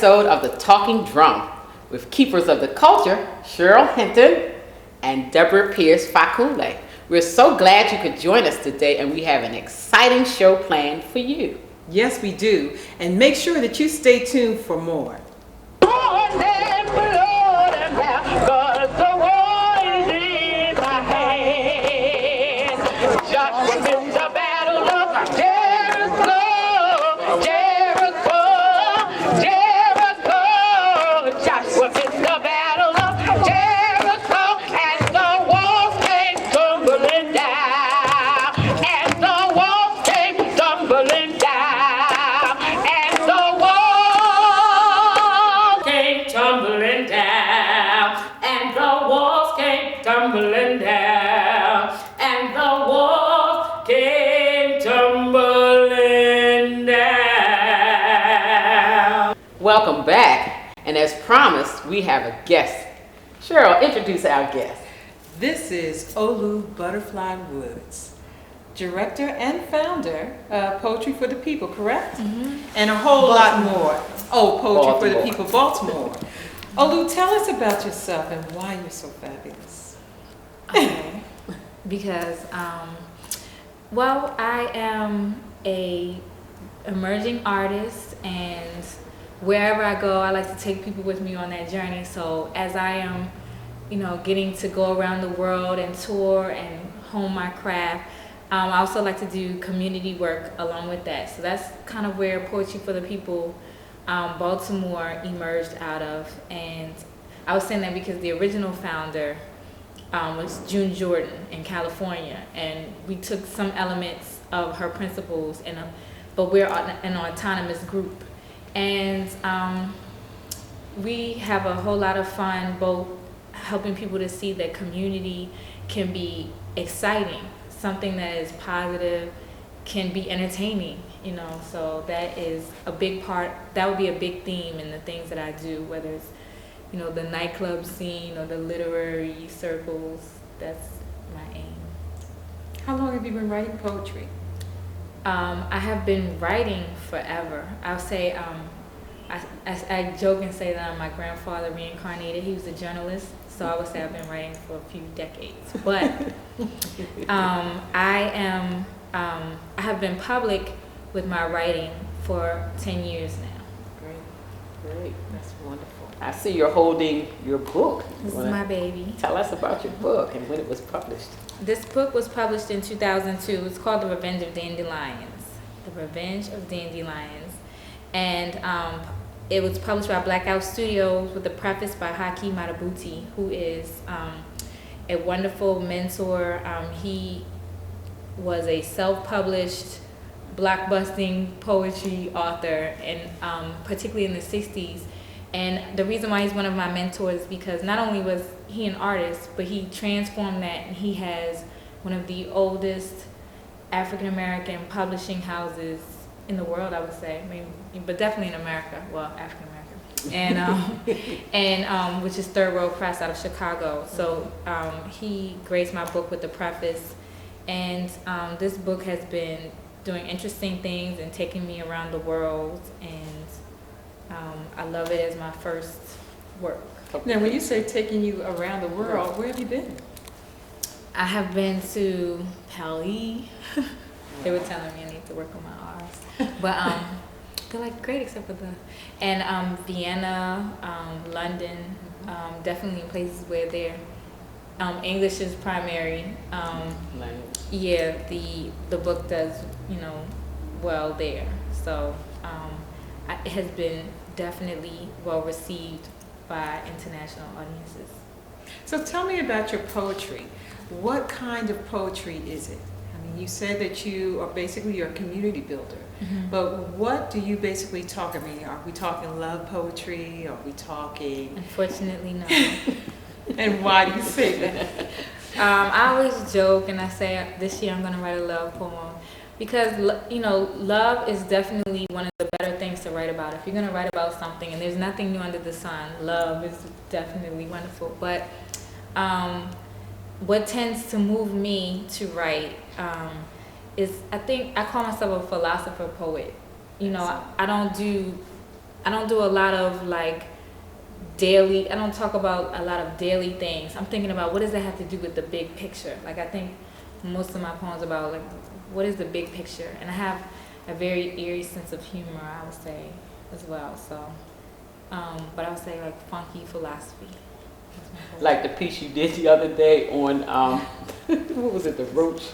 episode of The Talking Drum with Keepers of the Culture, CHERYL Hinton and Deborah Pierce Fakule. We're so glad you could join us today, and we have an exciting show planned for you. Yes, we do. And make sure that you stay tuned for more. Welcome back, and as promised, we have a guest. CHERYL, introduce our guest. This is Olu Butterfly Woods, director and founder of Poetry for the People, correct? Mm-hmm. And a whole lot more. Oh, Poetry for the People, Baltimore. Olu, tell us about yourself and why you're so fabulous. Okay. Because, well, I am a emerging artist, and wherever I go, I like to take people with me on that journey. So as I am, getting to go around the world and tour and hone my craft, I also like to do community work along with that. So that's kind of where Poetry for the People, Baltimore emerged out of. And I was saying that because the original founder was June Jordan in California, and we took some elements of her principles, but we're an autonomous group. And we have a whole lot of fun both helping people to see that community can be exciting, something that is positive, can be entertaining, so that is a big part. That would be a big theme in the things that I do, whether it's the nightclub scene or the literary circles. That's my aim. How long have you been writing poetry? I have been writing forever. I'll say, I joke and say that my grandfather reincarnated. He was a journalist, so I would say I've been writing for a few decades. But I have been public with my writing for 10 years now. Great. That's wonderful. I see you're holding your book. This is my baby. Tell us about your book and when it was published. This book was published in 2002. It's called The Revenge of Dandelions. The Revenge of Dandelions. And it was published by Blackout Studios with a preface by Haki Matabuti, who is a wonderful mentor. He was a self-published, blockbusting poetry author, and particularly in the 60s. And the reason why he's one of my mentors is because not only was he an artist, but he transformed that, and he has one of the oldest African-American publishing houses in the world, I would say, maybe, but definitely in America, well, African-American, and which is Third Row Press out of Chicago. So he graced my book with the preface, and this book has been doing interesting things and taking me around the world, and I love it as my first work. Now, when you say taking you around the world, where have you been? I have been to Paris. They were telling me I need to work on my R's, but they're like great except for and Vienna, London, definitely in places where they're English is primary. Yeah, the book does well there, so it has been definitely well received by international audiences. So tell me about your poetry. What kind of poetry is it? I mean, you said that you are basically you're a community builder, but what do you basically talk? I mean, are we talking love poetry? Are we talking? Unfortunately, no. And why do you say that? I always joke and I say this year I'm going to write a love poem because, love is definitely one of the better things to write about. If you're going to write about something and there's nothing new under the sun, love is definitely wonderful. But what tends to move me to write is, I think I call myself a philosopher poet. I don't do I don't do a lot of like daily, I don't talk about a lot of daily things. I'm thinking about what does that have to do with the big picture. Like I think most of my poems about like what is the big picture, and I have a very eerie sense of humor, I would say, as well. So, but I would say like funky philosophy. Like the piece you did the other day on what was it, the roach?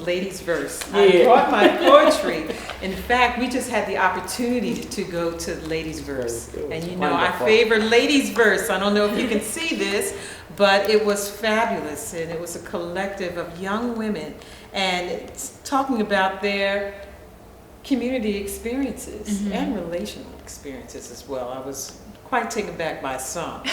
Ladies Verse. Yeah. I brought my poetry. In fact, we just had the opportunity to go to Ladies Verse. And you know, wonderful. I favor Ladies Verse. I don't know if you can see this, but it was fabulous. And it was a collective of young women and it's talking about their community experiences and relational experiences as well. I was quite taken back by some.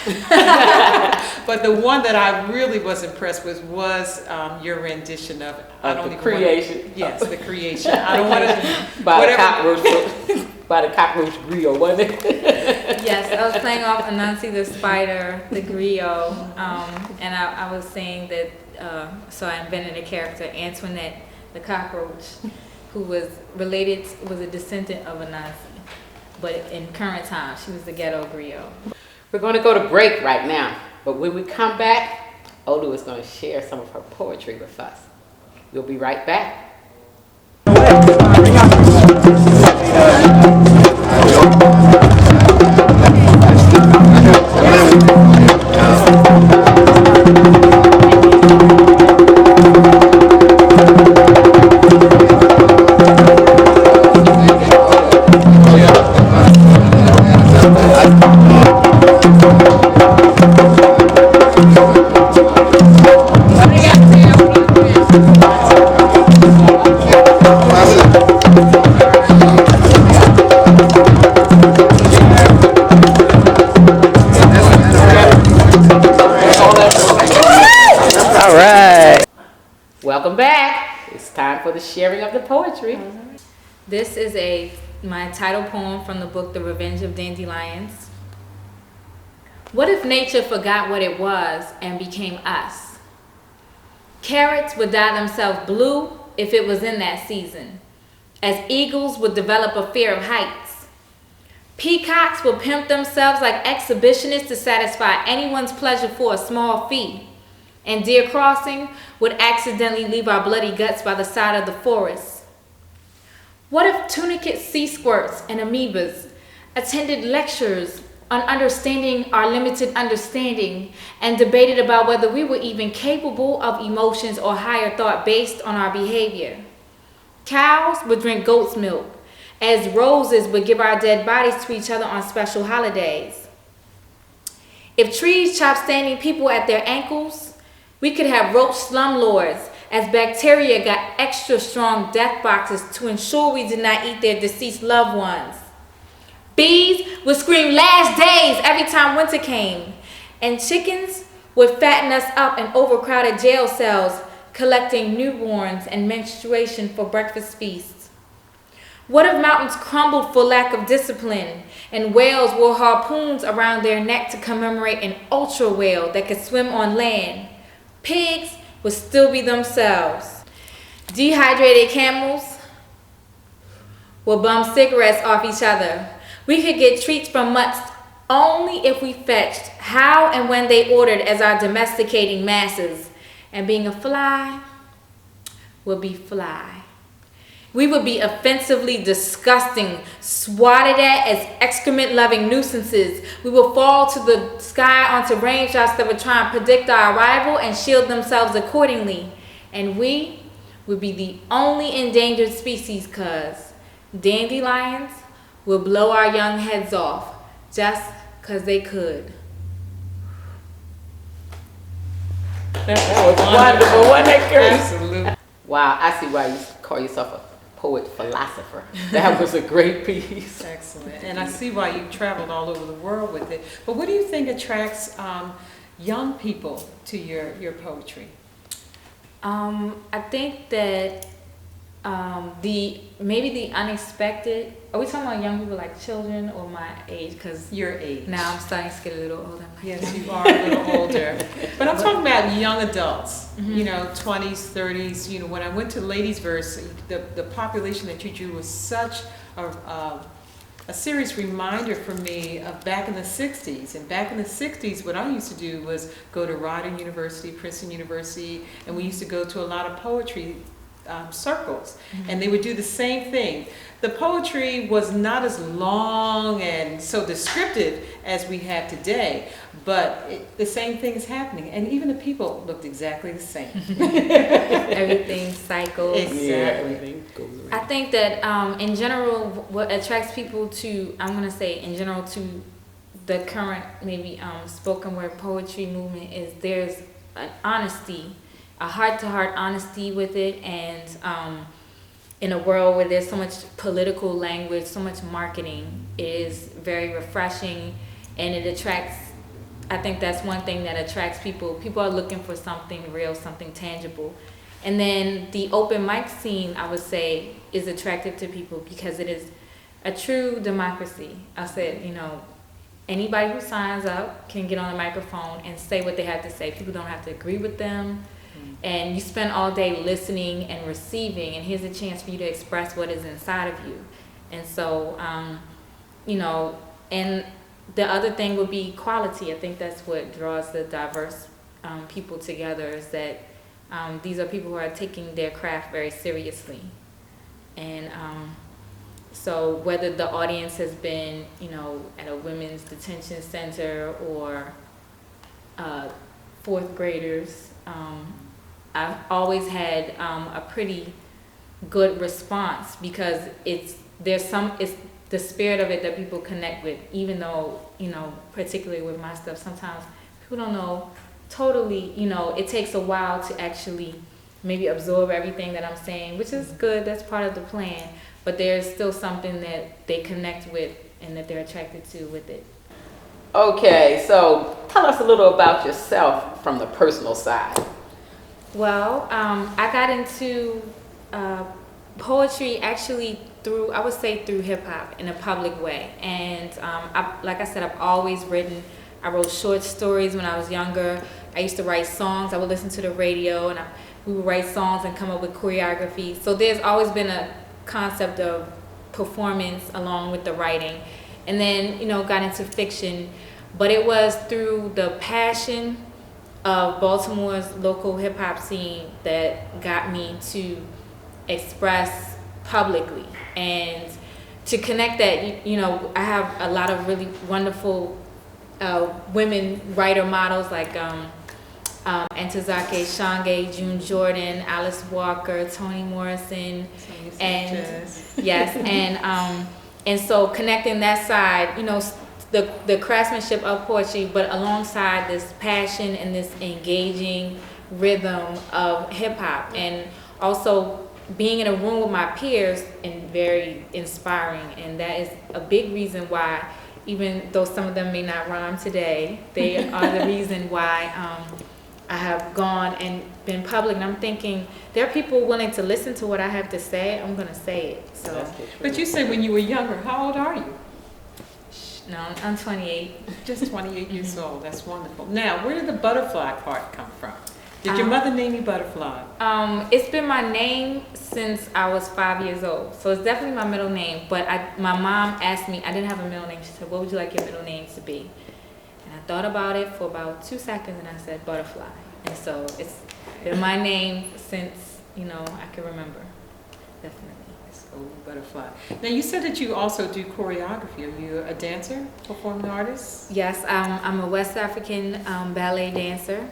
But the one that I really was impressed with was your rendition of The creation. Yes, the creation. I don't want to. By the cockroach. By the cockroach griot, wasn't it? Yes, I was playing off Anansi the spider, the griot, and I was saying that, so I invented a character, Antoinette the cockroach, who was a descendant of Anansi, but in current times, she was the ghetto griot. We're going to go to break right now, but when we come back, Olu is going to share some of her poetry with us. We'll be right back. Welcome back. It's time for the sharing of the poetry. This is my title poem from the book The Revenge of Dandelions. What if nature forgot what it was and became us? Carrots would dye themselves blue if it was in that season, as eagles would develop a fear of heights. Peacocks would pimp themselves like exhibitionists to satisfy anyone's pleasure for a small fee. And deer crossing would accidentally leave our bloody guts by the side of the forest. What if tunicate sea squirts and amoebas attended lectures on understanding our limited understanding and debated about whether we were even capable of emotions or higher thought based on our behavior? Cows would drink goat's milk, as roses would give our dead bodies to each other on special holidays. If trees chopped standing people at their ankles, we could have roach slumlords as bacteria got extra strong death boxes to ensure we did not eat their deceased loved ones. Bees would scream last days every time winter came, and chickens would fatten us up in overcrowded jail cells, collecting newborns and menstruation for breakfast feasts. What if mountains crumbled for lack of discipline, and whales wore harpoons around their neck to commemorate an ultra whale that could swim on land? Pigs would still be themselves. Dehydrated camels would bum cigarettes off each other. We could get treats from mutts only if we fetched how and when they ordered as our domesticating masses. And being a fly would be fly. We would be offensively disgusting, swatted at as excrement-loving nuisances. We would fall to the sky onto raindrops that would try and predict our arrival and shield themselves accordingly. And we would be the only endangered species, cause dandelions would blow our young heads off just cause they could. That was wonderful, wasn't it, Chris? Absolutely. Wow, I see why you call yourself a poet philosopher. That was a great piece. Excellent. And I see why you traveled all over the world with it. But what do you think attracts young people to your poetry? I think that maybe the unexpected. Are we talking about young people like children or my age? Because Your age. now I'm starting to get a little older. I'm like, Yes, you are a little older. But I'm talking about young adults, you know, 20s, 30s. You know, when I went to Ladies Verse, the population that you drew was such a a serious reminder for me of back in the 60s. And back in the 60s, what I used to do was go to Rider University, Princeton University, and we used to go to a lot of poetry circles, and they would do the same thing. The poetry was not as long and so descriptive as we have today, but the same thing is happening, and even the people looked exactly the same. Everything cycles. Exactly. Yeah, everything goes around. I think that in general, what attracts people to, I'm going to say in general, to the current maybe spoken word poetry movement is there's an honesty, a heart-to-heart honesty with it, and in a world where there's so much political language, so much marketing, it is very refreshing, and it attracts, I think that's one thing that attracts people. People are looking for something real, something tangible. And then the open mic scene, I would say, is attractive to people because it is a true democracy. I said, anybody who signs up can get on a microphone and say what they have to say. People don't have to agree with them. And you spend all day listening and receiving, and here's a chance for you to express what is inside of you. And so, and the other thing would be quality. I think that's what draws the diverse people together, is that these are people who are taking their craft very seriously. And so whether the audience has been, at a women's detention center or fourth graders, I've always had a pretty good response because it's the spirit of it that people connect with, even though, particularly with my stuff, sometimes people don't know totally, it takes a while to actually maybe absorb everything that I'm saying, which is good, that's part of the plan, but there's still something that they connect with and that they're attracted to with it. Okay, so tell us a little about yourself from the personal side. Well, I got into poetry actually through hip hop in a public way. And like I said, I've always written. I wrote short stories when I was younger. I used to write songs. I would listen to the radio and we would write songs and come up with choreography. So there's always been a concept of performance along with the writing. And then, got into fiction. But it was through the passion of Baltimore's local hip hop scene that got me to express publicly and to connect that. I have a lot of really wonderful women writer models like Antazake Shange, June Jordan, Alice Walker, Toni Morrison, and yes, and so connecting that side, the craftsmanship of poetry, but alongside this passion and this engaging rhythm of hip hop, and also being in a room with my peers and very inspiring. And that is a big reason why, even though some of them may not rhyme today, they are the reason why I have gone and been public. And I'm thinking, there are people willing to listen to what I have to say, I'm going to say it. So. But you said when you were younger, how old are you? No, I'm 28. Just 28 years old. That's wonderful. Now, where did the butterfly part come from? Did your mother name you Butterfly? It's been my name since I was 5 years old. So it's definitely my middle name. But my mom asked me, I didn't have a middle name. She said, what would you like your middle name to be? And I thought about it for about 2 seconds and I said, Butterfly. And so it's been my name since, I can remember. Definitely. Butterfly. Now you said that you also do choreography. Are you a dancer, performing artist? Yes, I'm a West African ballet dancer,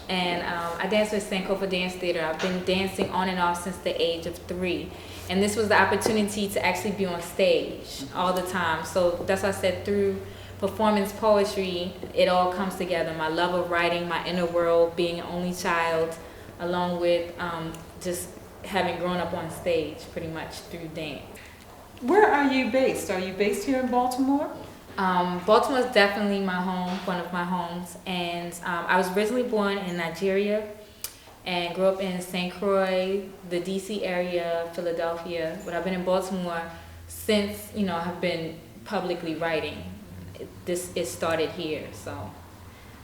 and I dance with Sankofa Dance Theater. I've been dancing on and off since the age of 3, and this was the opportunity to actually be on stage all the time. So that's why I said through performance poetry, it all comes together. My love of writing, my inner world, being an only child, along with just having grown up on stage pretty much through dance. Where are you based? Are you based here in Baltimore? Baltimore is definitely my home, one of my homes, and I was originally born in Nigeria and grew up in St. Croix, the DC area, Philadelphia, but I've been in Baltimore since, I've been publicly writing. It started here, so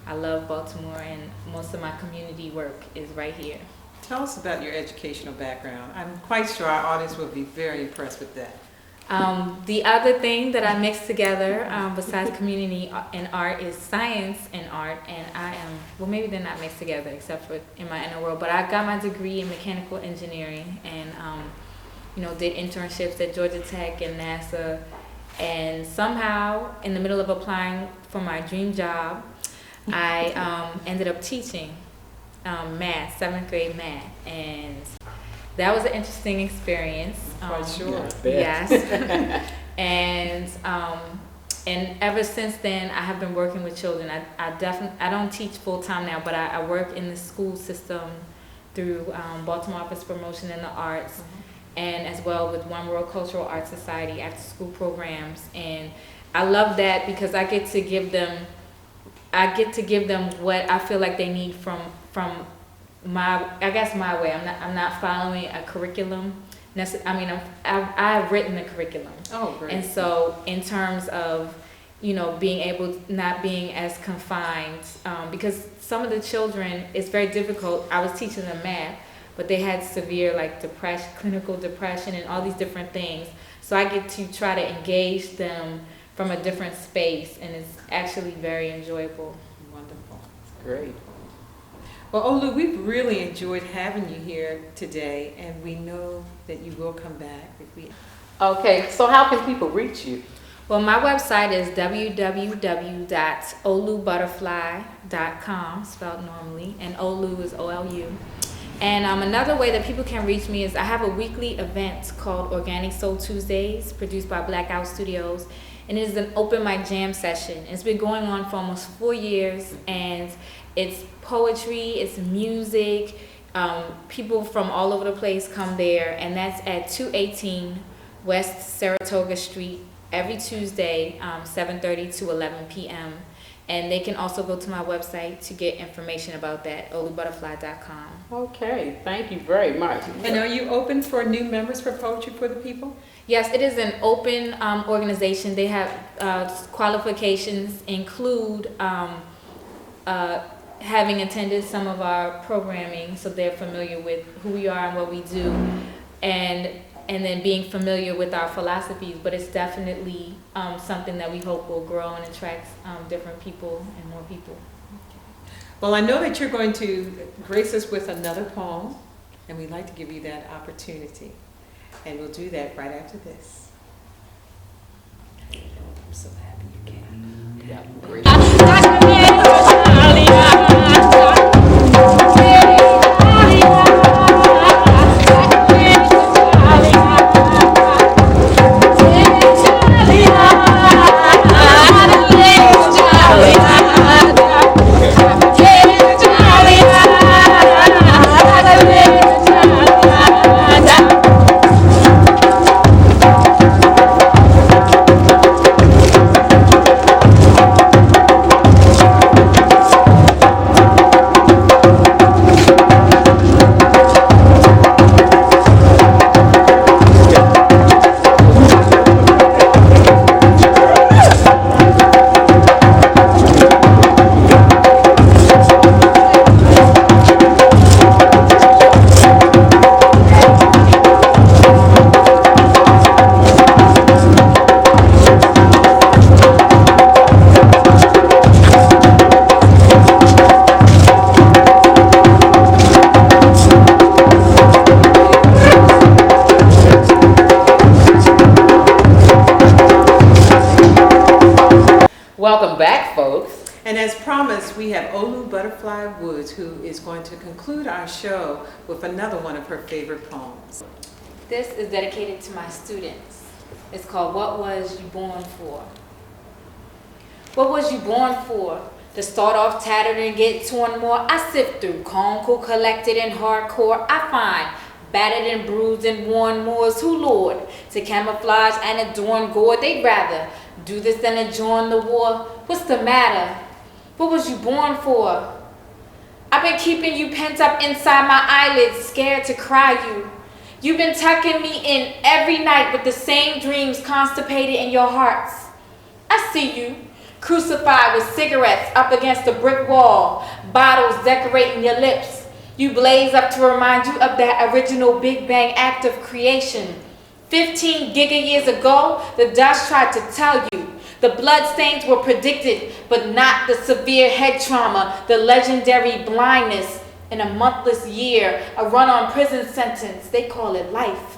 I love Baltimore, and most of my community work is right here. Tell us about your educational background. I'm quite sure our audience will be very impressed with that. The other thing that I mix together, besides community and art, is science and art. And I am, well, maybe they're not mixed together except for in my inner world, but I got my degree in mechanical engineering and, did internships at Georgia Tech and NASA. And somehow, in the middle of applying for my dream job, I ended up teaching math, 7th grade math. And that was an interesting experience. Quite sure. Yes. And ever since then, I have been working with children. I don't teach full time now, but I work in the school system through Baltimore Office of Promotion in the Arts, and as well with One World Cultural Arts Society after school programs. And I love that because I get to give them what I feel like they need from my way. I'm not following a curriculum. I've written the curriculum. Oh, great. And so in terms of, being able, not being as confined, because some of the children, it's very difficult. I was teaching them math, but they had severe depression, clinical depression, and all these different things. So I get to try to engage them from a different space, and it's actually very enjoyable. Wonderful. Great. Well, Olu, we've really enjoyed having you here today, and we know that you will come back if we. Okay, so how can people reach you? Well, my website is www.olubutterfly.com, spelled normally, and Olu is O-L-U. And another way that people can reach me is I have a weekly event called Organic Soul Tuesdays, produced by Blackout Studios, and it is an open mic jam session. It's been going on for almost 4 years, and it's poetry, it's music. People from all over the place come there, and that's at 218 West Saratoga Street every Tuesday, 7:30 to 11 p.m. And they can also go to my website to get information about that, olubutterfly.com. Okay, thank you very much. And are you open for new members for Poetry for the People? Yes, it is an open organization. They have qualifications include having attended some of our programming, so they're familiar with who we are and what we do, and then being familiar with our philosophies. But it's definitely something that we hope will grow and attract different people and more people. Well, I know that you're going to grace us with another poem, and we'd like to give you that opportunity. And we'll do that right after this. I'm so happy you came. Yeah, great. Welcome back, folks. And as promised, we have Olu Butterfly Woods, who is going to conclude our show with another one of her favorite poems. This is dedicated to my students. It's called What Was You Born For? What was you born for? To start off tattered and get torn more? I sift through, calm, cool, collected and hardcore. I find battered and bruised and worn Moors who lord to camouflage and adorn gore. They'd rather do this than adjourn the war. What's the matter? What was you born for? I've been keeping you pent up inside my eyelids, scared to cry you. You've been tucking me in every night with the same dreams constipated in your hearts. I see you, crucified with cigarettes up against a brick wall, bottles decorating your lips. You blaze up to remind you of that original Big Bang act of creation. 15 giga-years ago, the Dutch tried to tell you. The bloodstains were predicted, but not the severe head trauma, the legendary blindness in a monthless year, a run-on prison sentence. They call it life.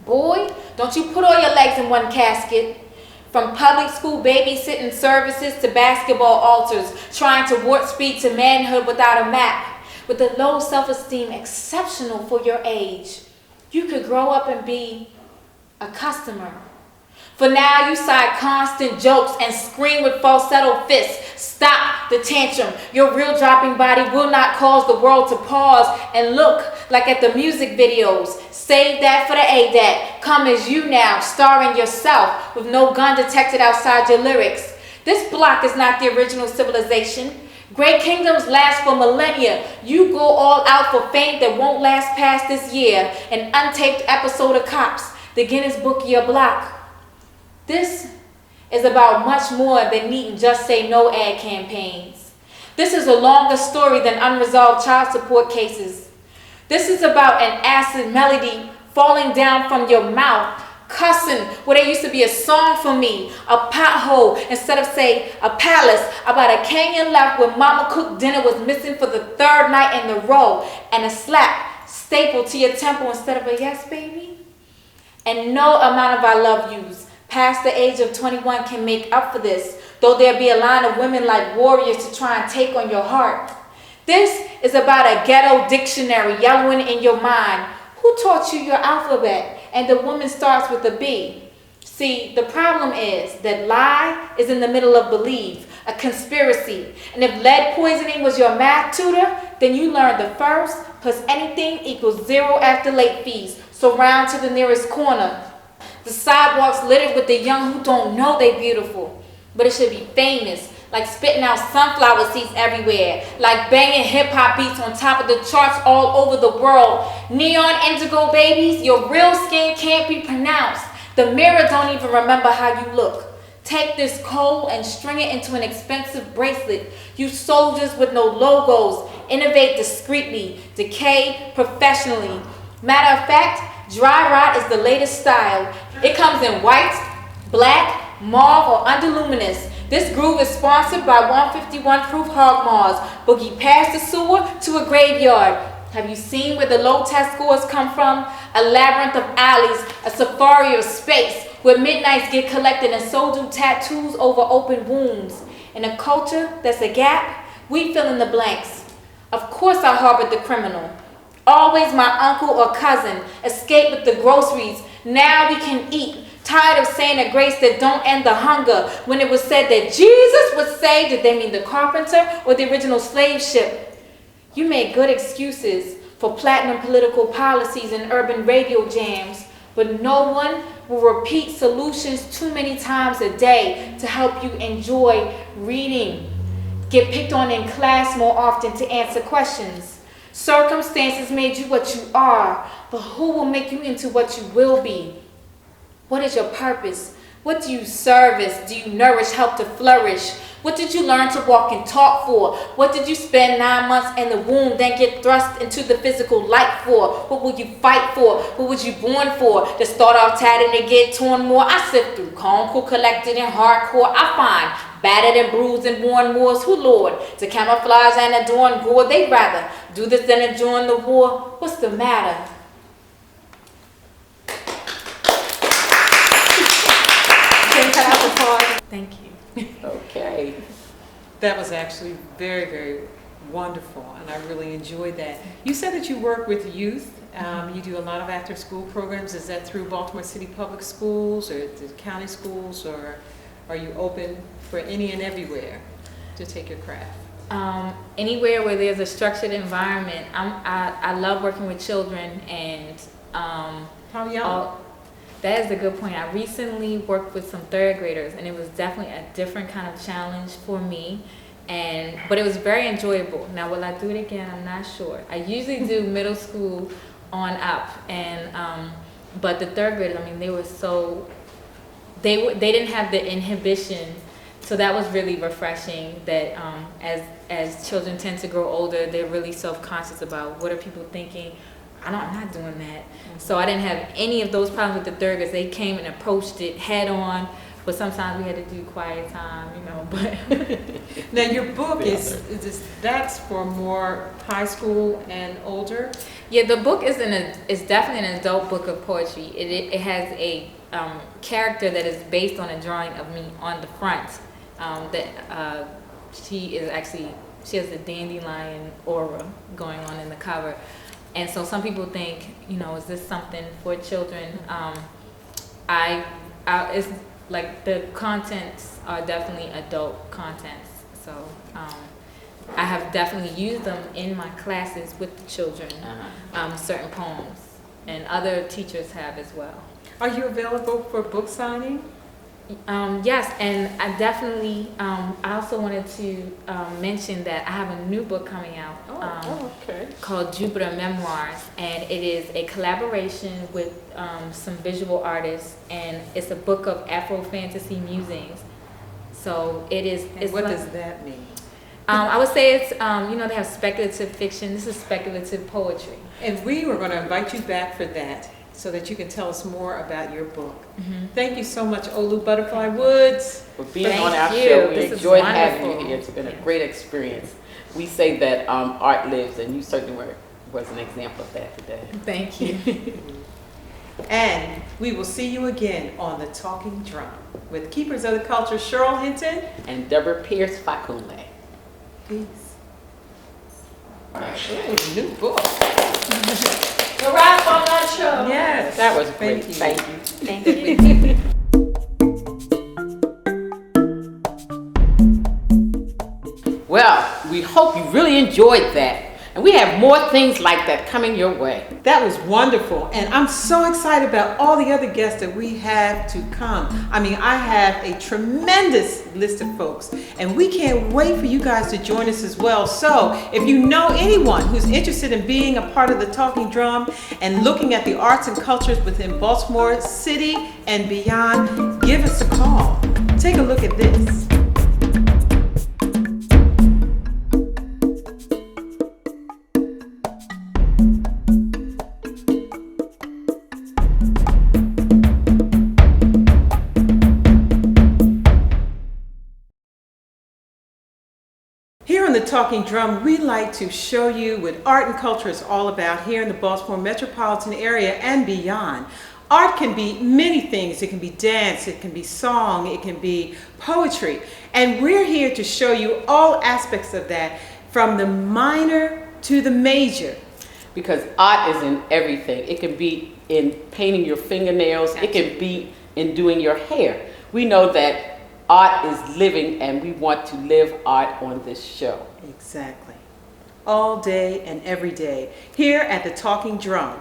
Boy, don't you put all your legs in one casket. From public school babysitting services to basketball altars, trying to warp speed to manhood without a map. With a low self-esteem exceptional for your age, you could grow up and be a customer. For now, you cite constant jokes and scream with falsetto fists. Stop the tantrum. Your real dropping body will not cause the world to pause and look like at the music videos. Save that for the ADAT. Come as you now, starring yourself with no gun detected outside your lyrics. This block is not the original civilization. Great kingdoms last for millennia. You go all out for fame that won't last past this year. An untaped episode of Cops, the Guinness Book of your block. This is about much more than needing just say no ad campaigns. This is a longer story than unresolved child support cases. This is about an acid melody falling down from your mouth, cussing where there used to be a song for me, a pothole instead of say a palace, about a canyon left where mama cooked dinner was missing for the third night in a row, and a slap stapled to your temple instead of a yes baby. And no amount of I love yous past the age of 21 can make up for this, though there be a line of women like warriors to try and take on your heart. This is about a ghetto dictionary yellowing in your mind. Who taught you your alphabet? And the woman starts with a B. See, the problem is that lie is in the middle of believe, a conspiracy. And if lead poisoning was your math tutor, then you learned the first plus anything equals 0 after late fees. So round to the nearest corner. The sidewalks littered with the young who don't know they beautiful. But it should be famous, like spitting out sunflower seeds everywhere, like banging hip-hop beats on top of the charts all over the world. Neon indigo babies, your real skin can't be pronounced. The mirror don't even remember how you look. Take this coal and string it into an expensive bracelet. You soldiers with no logos, innovate discreetly, decay professionally. Matter of fact, dry rot is the latest style. It comes in white, black, mauve, or underluminous. This groove is sponsored by 151 Proof Hog Mars. Boogie past the sewer to a graveyard. Have you seen where the low test scores come from? A labyrinth of alleys, a safari of space, where midnights get collected and so do tattoos over open wounds. In a culture that's a gap, we fill in the blanks. Of course I harbored the criminal. Always my uncle or cousin, escape with the groceries. Now we can eat. Tired of saying a grace that don't end the hunger. When it was said that Jesus would save, did they mean the carpenter or the original slave ship? You made good excuses for platinum political policies and urban radio jams, but no one will repeat solutions too many times a day to help you enjoy reading. Get picked on in class more often to answer questions. Circumstances made you what you are, but who will make you into what you will be? What is your purpose? What do you service? Do you nourish, help to flourish? What did you learn to walk and talk for? What did you spend 9 months in the womb, then get thrust into the physical light for? What will you fight for? What was you born for? To start off tatted and get torn more? I sift through concord, collected and hardcore. I find battered and bruised and worn moors who Lord to camouflage and adorn gore. They'd rather do this than adjourn the war. What's the matter? Thank you. Okay. That was actually very, very wonderful, and I really enjoyed that. You said that you work with youth. You do a lot of after-school programs. Is that through Baltimore City Public Schools or the county schools, or are you open for any and everywhere to take your craft? Anywhere where there's a structured environment. I love working with children, and How young? That is a good point. I recently worked with some third graders, and it was definitely a different kind of challenge for me, but it was very enjoyable. Now, will I do it again? I'm not sure. I usually do middle school on up, and but the third graders, I mean, they were so, they didn't have the inhibition, so that was really refreshing. That as children tend to grow older, they're really self-conscious about what are people thinking. I'm not doing that. So I didn't have any of those problems with the third graders. They came and approached it head on. But sometimes we had to do quiet time, you know. But now your book that's for more high school and older. Yeah, the book is definitely an adult book of poetry. It has a character that is based on a drawing of me on the front. She has a dandelion aura going on in the cover, and so some people think, you know, is this something for children? It's like the contents are definitely adult contents. So I have definitely used them in my classes with the children, certain poems, and other teachers have as well. Are you available for book signing? Yes, and I definitely, I also wanted to mention that I have a new book coming out called Jupiter Memoirs, and it is a collaboration with some visual artists, and it's a book of Afro fantasy musings. So it is. What does that mean? I would say it's, you know, they have speculative fiction. This is speculative poetry. And we were going to invite you back for that, so that you can tell us more about your book. Thank you so much, Olu Butterfly Woods. For being on our show. We enjoyed having you here. It's been a great experience. We say that art lives, and you certainly was an example of that today. Thank you. And we will see you again on The Talking Drum with Keepers of the Culture, CHERYL Hinton and Deborah Pierce Fakunle. Peace. Ooh, new book. The wrap on that show. Yes. That was great. Thank you. Thank Thank you. you. Well, we hope you really enjoyed that. And we have more things like that coming your way. That was wonderful, and I'm so excited about all the other guests that we have to come. I mean, I have a tremendous list of folks, and we can't wait for you guys to join us as well. So if you know anyone who's interested in being a part of the Talking Drum and looking at the arts and cultures within Baltimore City and beyond, give us a call. Take a look at this. Here on the Talking Drum, we like to show you what art and culture is all about here in the Baltimore metropolitan area and beyond. Art can be many things. It can be dance, it can be song, it can be poetry. And we're here to show you all aspects of that, from the minor to the major. Because art is in everything. It can be in painting your fingernails. It can be in doing your hair. We know that art is living, and we want to live art on this show. Exactly. All day and every day, here at the Talking Drum.